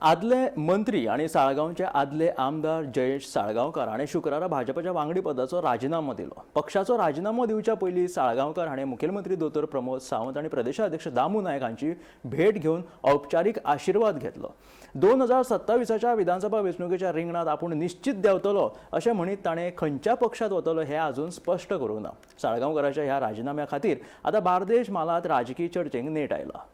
आदले मंत्री आणि साळगांवचे आदले आमदार जयेश साळगांवकर हाणें शुक्रारा भाजपाच्या वांगडी पदाचो राजीनामो दिलो. पक्षाचो राजीनामो दिवच्या पयलीं साळगांवकर हाणें मुखेलमंत्री दोतोर प्रमोद सावंत आनी प्रदेशाध्यक्ष दामू नायक हांची भेट घेवन औपचारीक आशिर्वाद घेतलो. 2027च्या विधानसभा वेंचणुकेच्या रिंगणात आपूण निश्चित देंवतलो अशें म्हणीत ताणें खंयच्या पक्षांत वतलो हें अजून स्पश्ट करूंक ना. साळगांवकराच्या ह्या राजीनाम्या खातीर आतां बार्देश मालात राजकीय चर्चेक नेट आयला.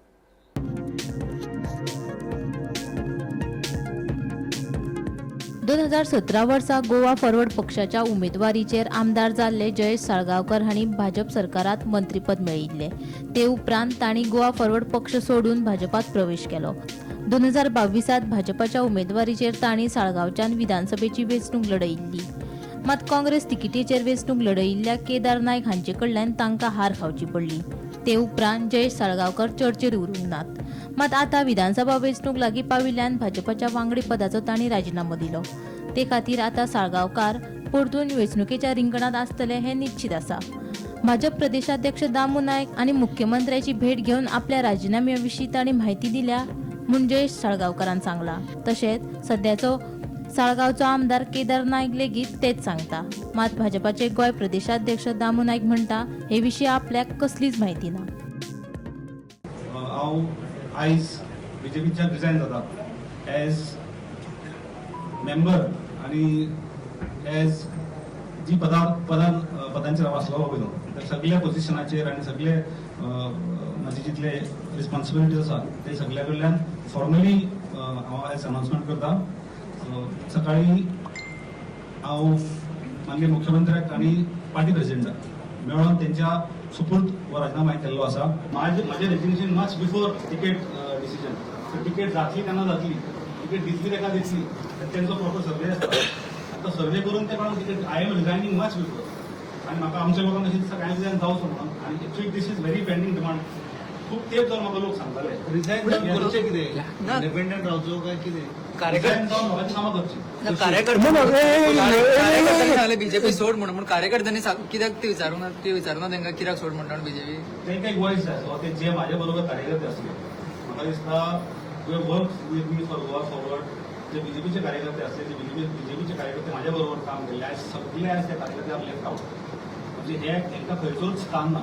2017 वर्सा गोवा फॉरवर्ड पक्षाच्या उमेदवारीचेर आमदार जाल्ले जयेश साळगांवकर हांणी भाजप सरकारात मंत्रीपद मेळयिल्ले. ते उपरांत तांणी गोवा फॉरवर्ड पक्ष सोडून भाजपात प्रवेश केलो. 2022 भाजपाच्या उमेदवारीचेर तांणी साळगांवच्यान विधानसभेची वेंचणूक लढयिल्ली. मात काँग्रेस तिकेटीचेर वेंचणूक लढयिल्ल्या केदार नायक हांचे कडल्यान तांकां हार खावची पडली. ते उपरांत जयेश साळगांवकर चर्चेर उरूंक नात. मात आतां विधानसभा वेंचणूक लागीं पाविल्ल्यान भाजपाच्या वांगडी पदाचो तांणी राजीनामो दिलो. ते खातीर आतां साळगांवकार परतून वेंचणुकेच्या रिंगणात आसतले हें निश्चित आसा. भाजप प्रदेशाध्यक्ष दामू नायक आनी मुख्यमंत्र्याची भेट घेवन आपल्या राजीनाम्या विशीं तांणी म्हायती दिल्या म्हूण जयेश साळगांवकारान सांगलां. तशेंच सद्याचो साळगांवचो आमदार केदार नायक लेगीत तेच सांगता. मात भाजपाचे गोंय प्रदेशाध्यक्ष दामू नायक म्हणटा हे विशीं आपल्याक कसलीच म्हायती ना. हांव आयज बीजेपीच्यान रिजायन जाता एज मेंबर आनी एज जी पदांचेर हांव आसलो पळय त्या सगळ्या पोजिशनाचेर आनी सगळे म्हाजे जितले रिस्पॉन्सिबिलिटीज आसा ते सगळ्या कडल्यान फॉर्मली हांव आयज अनाउन्समेंट करता. सकाळी हांव माननीय मुख्यमंत्र्याक आनी पार्टी प्रेसिडेंटाक मेळोन तेंच्या सुपूर्द हो राजीनामा केल्लो आसा. म्हाजें resignation much before ticket decision. Ticket जातली तेन्ना जातली, टिकेट दितली तेका दितली, तेंचो प्रॉपर सर्वे आसता. आतां सर्वे करून ते कोणाक ticket I am resigning much before. आनी म्हाका आमच्या लोकांक अशें दिसता कांय रिजायन जावचो म्हणून. आनी actually this is very pending demand. खूब तेंप जावन म्हाका लोक सांगताले रिजायन करचें कितें, इंडिपेंडंट रावचो काय कितें, रिजायन जावन म्हाका कामां करची. कार्यकर्त्यांनी बीजेपी सोड म्हणून कार्यकर्त्यांनी कित्याक ते विचारूना तांकां कित्याक सोड म्हणटा बीजेपी. तेंका एक वॉयस जाय. सो ते जे म्हाजे बरोबर कार्यकर्ते आसले म्हाका दिसता तुवें work with me for Goa forward. जे बीजेपीचे कार्यकर्ते आसले जे बीजेपीचे कार्यकर्ते म्हाज्या बरोबर काम केले आयज सगळे आयज ते कार्यकर्ते आप लेफ्ट आवट. म्हणजे हे तांकां खंयचोच स्थान ना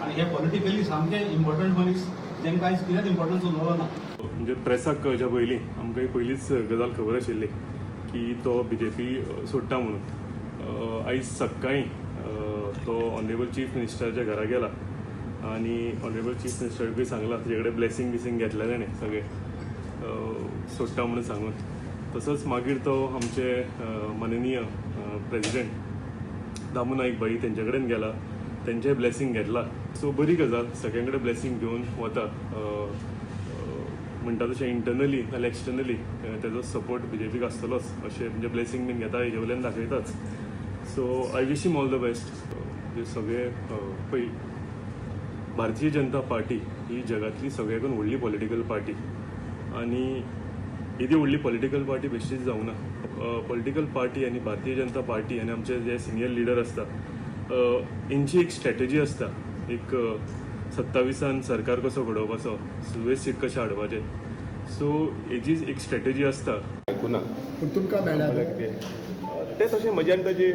आनी हे पॉलिटिकली सामके इम्पॉर्टंट मनीस जेंकां आयज कित्याक इम्पॉर्टन्स उरलो ना. म्हणजे प्रेसाक कळच्या पयलीं आमकां पयलींच गजाल खबर आशिल्ली की तो बीजेपी सोडटा म्हणून. आयज सकाळीं तो ऑनरेबल चीफ मिनिस्टराच्या घरा गेला आनी ऑनरेबल चीफ मिनिस्टराकूय सांगलां तेजे कडेन ब्लेसिंग घेतलें ताणें सगळें सोडटा म्हणून सांगून. तसोच मागीर तो आमचे माननीय प्रेसिडेंट दामू नायक भाई तेंचे कडेन गेला, तेंचें ब्लेसिंग घेतला. सो बरी गजाल, सगळ्यां कडेन ब्लेसिंग घेवन वता. म्हणटा तशें इंटरनली नाल्यार एक्सटर्नली तेजो सपोर्ट बीजेपीक आसतलोच अशें म्हणजे ब्लेसिंग बीन घेता हेजे वयल्यान दाखयताच. So I wish him all the best. जे सगळे पळय भारतीय जनता पार्टी ही जगातली सगळ्याकून व्हडली पॉलिटिकल पार्टी आनी इदी व्हडली पॉलिटिकल पार्टी बेश्टीच जावना. पॉलिटिकल पार्टी आनी भारतीय जनता पार्टी आनी आमचे जे सिनियर लिडर आसता हेंची एक स्ट्रॅटेजी आसता. एक 27 सरकार कसो घडोवपाचो, सुवेवस्थीत कशें हाडपाचें. सो हेजी एक स्ट्रॅटेजी आसता. आयकुना पूण तुमकां मेळ्ळें ते तशें म्हजे आनी ताजे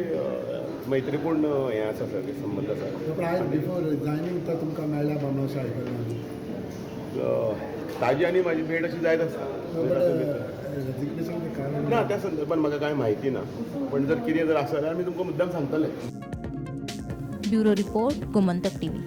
मैत्रीपूर्ण हें आसा सगळे संबंद आसा. पूण आयज बिफोर रिजायनींग तो तुमकां मेळ्ळ्या बाबा अशें आयकलां. ताजी आनी म्हाजी भेट अशी जायत आसता ना. त्या संदर्भात म्हाका कांय म्हायती ना, पण जर कितें जर आसा जाल्यार आमी तुमकां मुद्दाम सांगतले. Bureau report Gomantak TV.